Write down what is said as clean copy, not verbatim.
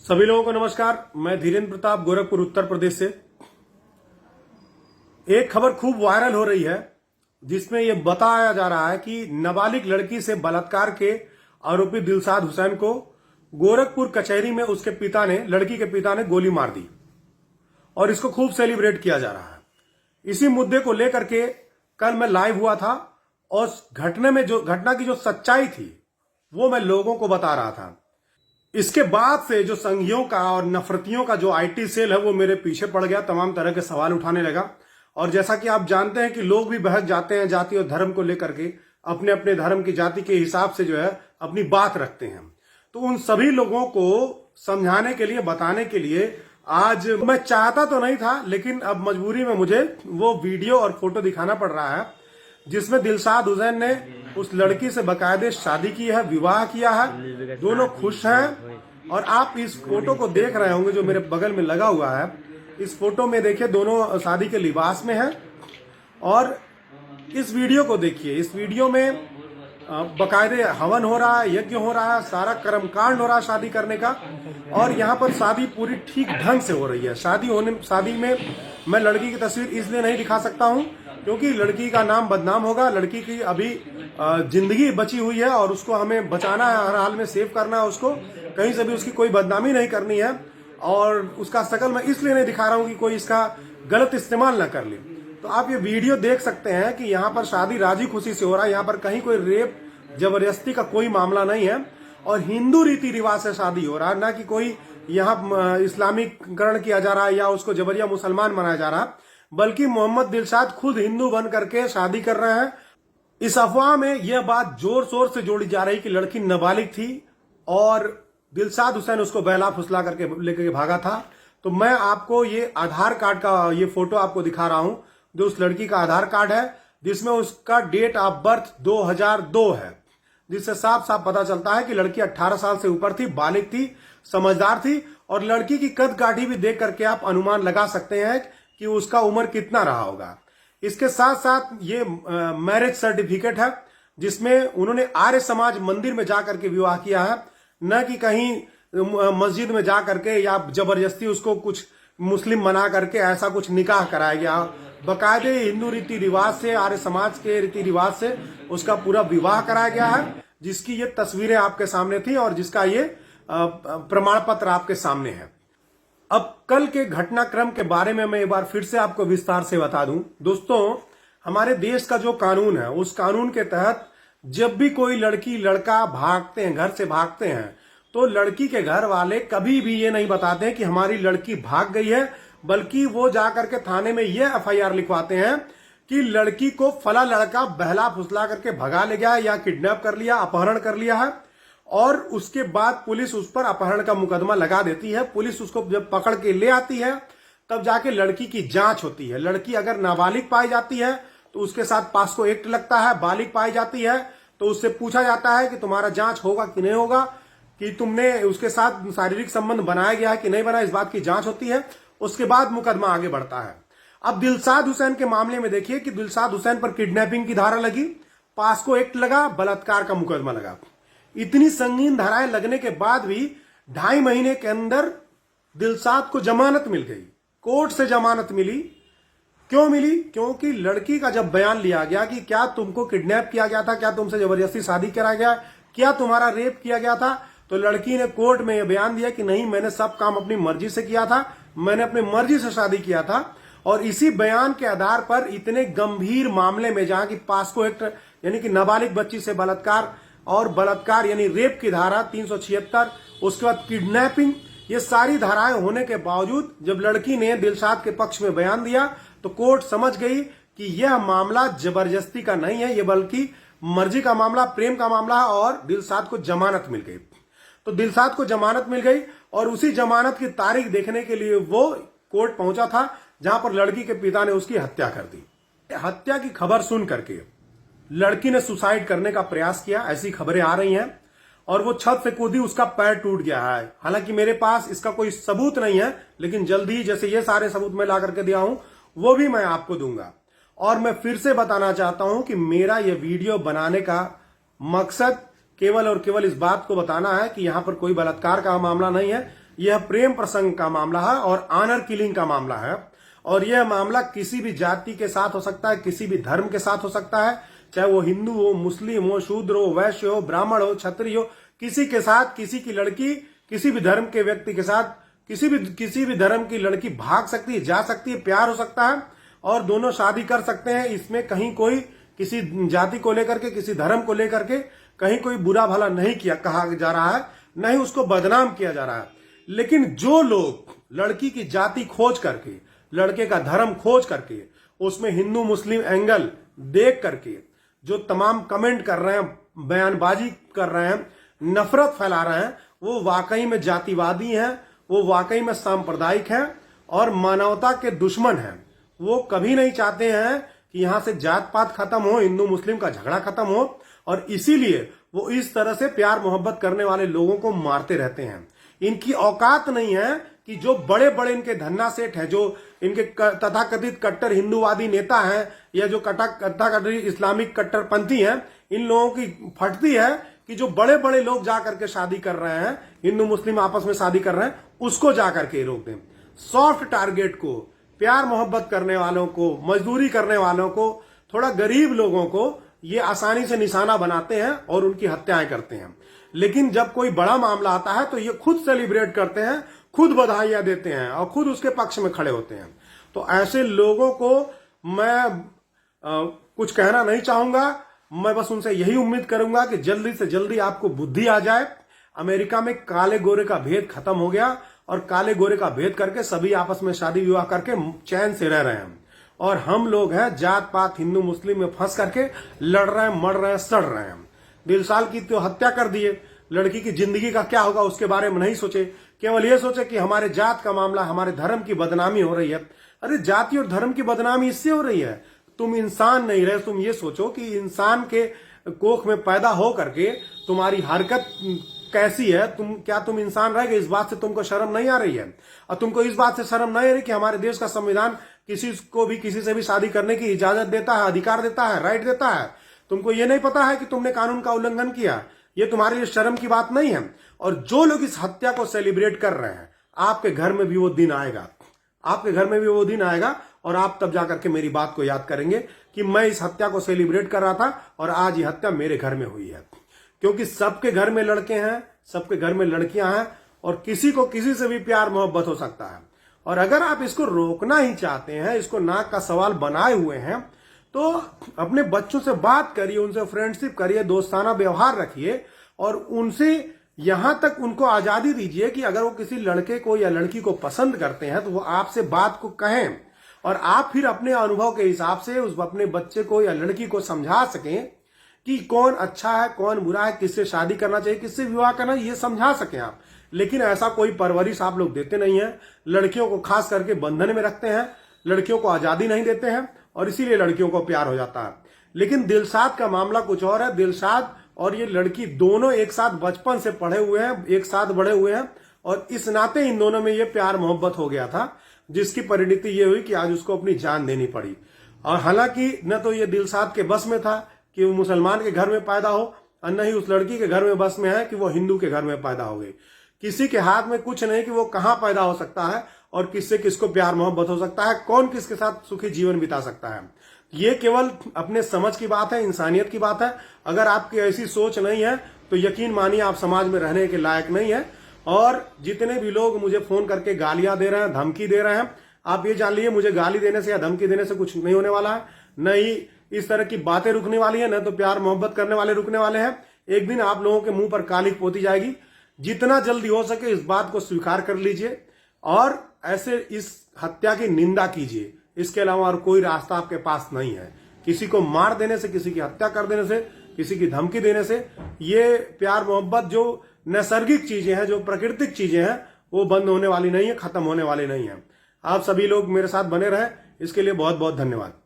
सभी लोगों को नमस्कार। मैं धीरेन्द्र प्रताप गोरखपुर उत्तर प्रदेश से। एक खबर खूब वायरल हो रही है जिसमें यह बताया जा रहा है कि नाबालिग लड़की से बलात्कार के आरोपी दिलशाद हुसैन को गोरखपुर कचहरी में उसके पिता ने, लड़की के पिता ने गोली मार दी और इसको खूब सेलिब्रेट किया जा रहा है। इसी मुद्दे को लेकर के कल मैं लाइव हुआ था और घटना की जो सच्चाई थी वो मैं लोगों को बता रहा था। इसके बाद से जो संघियों का और नफरतियों का जो आईटी सेल है वो मेरे पीछे पड़ गया, तमाम तरह के सवाल उठाने लगा। और जैसा कि आप जानते हैं कि लोग भी बहक जाते हैं जाति और धर्म को लेकर के, अपने अपने धर्म की जाति के हिसाब से जो है अपनी बात रखते हैं। तो उन सभी लोगों को समझाने के लिए, बताने के लिए आज मैं चाहता तो नहीं था, लेकिन अब मजबूरी में मुझे वो वीडियो और फोटो दिखाना पड़ रहा है जिसमें दिलशाद हुसैन ने उस लड़की से बाकायदे शादी की है, विवाह किया है, दोनों खुश हैं। और आप इस फोटो को देख रहे होंगे जो मेरे बगल में लगा हुआ है। इस फोटो में देखिए दोनों शादी के लिबास में हैं और इस वीडियो को देखिए। इस वीडियो में बाकायदे हवन हो रहा है, यज्ञ हो रहा है, सारा कर्मकांड हो रहा है शादी करने का। और यहाँ पर शादी पूरी ठीक ढंग से हो रही है। शादी में मैं लड़की की तस्वीर इसलिए नहीं दिखा सकता हूँ क्योंकि लड़की का नाम बदनाम होगा। लड़की की अभी जिंदगी बची हुई है और उसको हमें बचाना है, हर हाल में सेव करना है, उसको कहीं से भी उसकी कोई बदनामी नहीं करनी है। और उसका शक्ल मैं इसलिए नहीं दिखा रहा हूँ कि कोई इसका गलत इस्तेमाल ना कर ले। तो आप ये वीडियो देख सकते हैं कि यहाँ पर शादी राजी खुशी से हो रहा है। यहाँ पर कहीं कोई रेप जबरदस्ती का कोई मामला नहीं है और हिंदू रीति रिवाज से शादी हो रहा है, ना कि कोई यहाँ इस्लामीकरण किया जा रहा है या उसको जबरिया मुसलमान बनाया जा रहा है, बल्कि मोहम्मद दिलशाद खुद हिंदू बन करके शादी कर रहे हैं। इस अफवाह में यह बात जोर शोर से जोड़ी जा रही कि लड़की नाबालिग थी और दिलशाद हुसैन उसको बहला फुसला करके लेकर भागा था। तो मैं आपको ये आधार कार्ड का ये फोटो आपको दिखा रहा हूं जो उस लड़की का आधार कार्ड है, जिसमें उसका डेट ऑफ बर्थ 2002 है, जिससे साफ साफ पता चलता है कि लड़की 18 साल से ऊपर थी, बालिग थी, समझदार थी। और लड़की की कद काठी भी देख करके आप अनुमान लगा सकते हैं कि उसका उम्र कितना रहा होगा। इसके साथ साथ ये मैरिज सर्टिफिकेट है जिसमें उन्होंने आर्य समाज मंदिर में जाकर के विवाह किया है, न कि कहीं मस्जिद में जाकर के या जबरदस्ती उसको कुछ मुस्लिम बना करके ऐसा कुछ निकाह कराया गया। बाकायदे हिंदू रीति रिवाज से, आर्य समाज के रीति रिवाज से उसका पूरा विवाह कराया गया है, जिसकी ये तस्वीरें आपके सामने थी और जिसका ये प्रमाण पत्र आपके सामने है। अब कल के घटनाक्रम के बारे में मैं एक बार फिर से आपको विस्तार से बता दूं। दोस्तों, हमारे देश का जो कानून है उस कानून के तहत जब भी कोई लड़की लड़का भागते हैं, घर से भागते हैं, तो लड़की के घर वाले कभी भी ये नहीं बताते हैं कि हमारी लड़की भाग गई है, बल्कि वो जाकर के थाने में ये एफआईआर लिखवाते हैं कि लड़की को फला लड़का बहला फुसला करके भगा ले गया या किडनैप कर लिया, अपहरण कर लिया है। और उसके बाद पुलिस उस पर अपहरण का मुकदमा लगा देती है। पुलिस उसको जब पकड़ के ले आती है तब जाके लड़की की जांच होती है। लड़की अगर नाबालिग पाई जाती है तो उसके साथ पास्को एक्ट लगता है। बालिग पाई जाती है तो उससे पूछा जाता है कि तुम्हारा जांच होगा कि नहीं होगा, कि तुमने उसके साथ शारीरिक संबंध बनाया गया है कि नहीं बनाया, इस बात की जांच होती है। उसके बाद मुकदमा आगे बढ़ता है। अब दिलशाद हुसैन के मामले में देखिए कि दिलशाद हुसैन पर किडनैपिंग की धारा लगी, पास्को एक्ट लगा, बलात्कार का मुकदमा लगा। इतनी संगीन धाराएं लगने के बाद भी 2.5 महीने के अंदर दिलशाद को जमानत मिल गई। कोर्ट से जमानत मिली। क्यों मिली? क्योंकि लड़की का जब बयान लिया गया कि क्या तुमको किडनैप किया गया था, क्या तुमसे जबरदस्ती शादी कराया गया, क्या तुम्हारा रेप किया गया था, तो लड़की ने कोर्ट में यह बयान दिया कि नहीं, मैंने सब काम अपनी मर्जी से किया था, मैंने अपनी मर्जी से शादी किया था। और इसी बयान के आधार पर इतने गंभीर मामले में, जहां की पास्को एक्ट यानी कि नाबालिग बच्ची से बलात्कार और बलात्कार यानी रेप की धारा 376, उसके बाद किडनैपिंग, ये सारी धाराएं होने के बावजूद जब लड़की ने दिलशाद के पक्ष में बयान दिया तो कोर्ट समझ गई कि यह मामला जबरदस्ती का नहीं है, यह बल्कि मर्जी का मामला, प्रेम का मामला है। और दिलशाद को जमानत मिल गई। तो दिलशाद को जमानत मिल गई और उसी जमानत की तारीख देखने के लिए वो कोर्ट पहुंचा था जहां पर लड़की के पिता ने उसकी हत्या कर दी। हत्या की खबर सुन करके लड़की ने सुसाइड करने का प्रयास किया, ऐसी खबरें आ रही हैं। और वो छत से कूदी, उसका पैर टूट गया है। हालांकि मेरे पास इसका कोई सबूत नहीं है, लेकिन जल्दी जैसे ये सारे सबूत मैं ला करके दिया हूं वो भी मैं आपको दूंगा। और मैं फिर से बताना चाहता हूं कि मेरा ये वीडियो बनाने का मकसद केवल और केवल इस बात को बताना है कि यहां पर कोई बलात्कार का मामला नहीं है, यह प्रेम प्रसंग का मामला है और ऑनर किलिंग का मामला है। और यह मामला किसी भी जाति के साथ हो सकता है, किसी भी धर्म के साथ हो सकता है, चाहे वो हिंदू हो, मुस्लिम हो, शूद्र हो, वैश्य हो, ब्राह्मण हो, क्षत्रिय हो, किसी के साथ, किसी की लड़की किसी भी धर्म के व्यक्ति के साथ, किसी भी धर्म की लड़की भाग सकती है, जा सकती है, प्यार हो सकता है और दोनों शादी कर सकते हैं। इसमें कहीं कोई किसी जाति को लेकर के, किसी धर्म को लेकर के कहीं कोई बुरा भला नहीं किया कहा जा रहा है, नहीं उसको बदनाम किया जा रहा है। लेकिन जो लोग लड़की की जाति खोज करके, लड़के का धर्म खोज करके, उसमें हिंदू मुस्लिम एंगल देख करके जो तमाम कमेंट कर रहे हैं, बयानबाजी कर रहे हैं, नफरत फैला रहे हैं, वो वाकई में जातिवादी हैं, वो वाकई में सांप्रदायिक हैं और मानवता के दुश्मन हैं। वो कभी नहीं चाहते हैं कि यहां से जात पात खत्म हो, हिंदू मुस्लिम का झगड़ा खत्म हो, और इसीलिए वो इस तरह से प्यार मोहब्बत करने वाले लोगों को मारते रहते हैं। इनकी औकात नहीं है कि जो बड़े बड़े इनके धन्ना सेठ हैं, जो इनके तथाकथित कट्टर हिंदूवादी नेता हैं या जो तथाकथित इस्लामिक कट्टरपंथी हैं, इन लोगों की फटती है कि जो बड़े बड़े लोग जाकर के शादी कर रहे हैं, हिंदू मुस्लिम आपस में शादी कर रहे हैं, उसको जाकर के रोक दें। सॉफ्ट टारगेट को, प्यार मोहब्बत करने वालों को, मजदूरी करने वालों को, थोड़ा गरीब लोगों को ये आसानी से निशाना बनाते हैं और उनकी हत्याएं करते हैं। लेकिन जब कोई बड़ा मामला आता है तो ये खुद सेलिब्रेट करते हैं, खुद बधाइयां देते हैं और खुद उसके पक्ष में खड़े होते हैं। तो ऐसे लोगों को मैं कुछ कहना नहीं चाहूंगा। मैं बस उनसे यही उम्मीद करूंगा कि जल्दी से जल्दी आपको बुद्धि आ जाए। अमेरिका में काले गोरे का भेद खत्म हो गया और काले गोरे का भेद करके सभी आपस में शादी विवाह करके चैन से रह रहे हैं। और हम लोग हैं जात पात हिंदू मुस्लिम में फंस करके लड़ रहे हैं, मर रहे हैं, सड़ रहे हैं। दिलसाल की तो हत्या कर दिए, लड़की की जिंदगी का क्या होगा उसके बारे में नहीं सोचे, केवल ये सोचे कि हमारे जात का मामला, हमारे धर्म की बदनामी हो रही है। अरे जाति और धर्म की बदनामी इससे हो रही है, तुम इंसान नहीं रहे। तुम ये सोचो कि इंसान के कोख में पैदा हो करके तुम्हारी हरकत कैसी है, तुम इंसान रह गए, इस बात से तुमको शर्म नहीं आ रही है? और तुमको इस बात से शर्म नहीं आ रही कि हमारे देश का संविधान किसी को भी किसी से भी शादी करने की इजाजत देता है, अधिकार देता है, राइट देता है? तुमको ये नहीं पता है कि तुमने कानून का उल्लंघन किया? ये तुम्हारे लिए शर्म की बात नहीं है। और जो लोग इस हत्या को सेलिब्रेट कर रहे हैं, आपके घर में भी वो दिन आएगा, आपके घर में भी वो दिन आएगा और आप तब जाकर के मेरी बात को याद करेंगे कि मैं इस हत्या को सेलिब्रेट कर रहा था और आज ये हत्या मेरे घर में हुई है। क्योंकि सबके घर में लड़के हैं, सबके घर में लड़कियां हैं और किसी को किसी से भी प्यार मोहब्बत हो सकता है। और अगर आप इसको रोकना ही चाहते हैं, इसको नाक का सवाल बनाए हुए हैं, तो अपने बच्चों से बात करिए, उनसे फ्रेंडशिप करिए, दोस्ताना व्यवहार रखिए और उनसे यहां तक उनको आजादी दीजिए कि अगर वो किसी लड़के को या लड़की को पसंद करते हैं तो वो आपसे बात को कहें और आप फिर अपने अनुभव के हिसाब से उस अपने बच्चे को या लड़की को समझा सकें कि कौन अच्छा है, कौन बुरा है, किससे शादी करना चाहिए, किससे विवाह करना, ये समझा सकें आप। लेकिन ऐसा कोई परवरिश आप लोग देते नहीं है। लड़कियों को खास करके बंधन में रखते हैं, लड़कियों को आजादी नहीं देते हैं और इसीलिए लड़कियों को प्यार हो जाता है। लेकिन दिलशाद का मामला कुछ और है। दिलशाद और ये लड़की दोनों एक साथ बचपन से पढ़े हुए हैं, एक साथ बड़े हुए हैं और इस नाते इन दोनों में ये प्यार मोहब्बत हो गया था, जिसकी परिणति ये हुई कि आज उसको अपनी जान देनी पड़ी। और हालांकि न तो ये दिलशाद के बस में था कि वो मुसलमान के घर में पैदा हो और न ही उस लड़की के घर में बस में है कि वो हिंदू के घर में पैदा हो गई। किसी के हाथ में कुछ नहीं कि वो कहां पैदा हो सकता है और किससे किसको प्यार मोहब्बत हो सकता है, कौन किसके साथ सुखी जीवन बिता सकता है। ये केवल अपने समझ की बात है, इंसानियत की बात है। अगर आपकी ऐसी सोच नहीं है तो यकीन मानिए आप समाज में रहने के लायक नहीं है। और जितने भी लोग मुझे फोन करके गालियां दे रहे हैं, धमकी दे रहे हैं, आप ये जान लीजिए मुझे गाली देने से या धमकी देने से कुछ नहीं होने वाला है। न ही इस तरह की बातें रुकने वाली है, न तो प्यार मोहब्बत करने वाले रुकने वाले हैं। एक दिन आप लोगों के मुंह पर कालिख पोती जाएगी। जितना जल्दी हो सके इस बात को स्वीकार कर लीजिए और ऐसे इस हत्या की निंदा कीजिए। इसके अलावा और कोई रास्ता आपके पास नहीं है। किसी को मार देने से, किसी की हत्या कर देने से, किसी की धमकी देने से ये प्यार मोहब्बत जो नैसर्गिक चीजें हैं, जो प्राकृतिक चीजें हैं, वो बंद होने वाली नहीं है, खत्म होने वाली नहीं है। आप सभी लोग मेरे साथ बने रहें, इसके लिए बहुत बहुत धन्यवाद।